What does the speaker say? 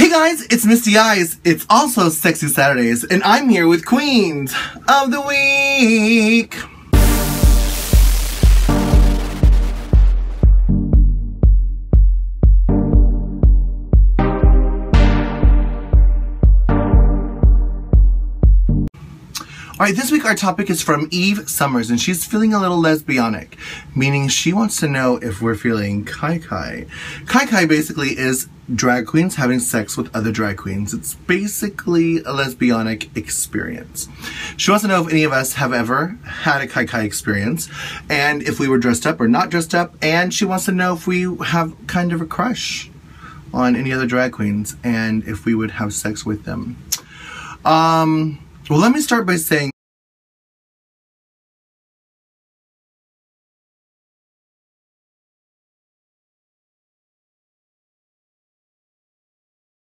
Hey guys, it's Misty Eyez. It's also Sexy Saturdays, and I'm here with Queens of the Week. Alright, this week our topic is from Eve Summers, and she's feeling a little lesbianic, meaning she wants to know if we're feeling kai-kai. Kai-kai basically is drag queens having sex with other drag queens. It's basically a lesbianic experience. She wants to know if any of us have ever had a kai-kai experience, and if we were dressed up or not dressed up, and she wants to know if we have kind of a crush on any other drag queens, and if we would have sex with them. Well, let me start by saying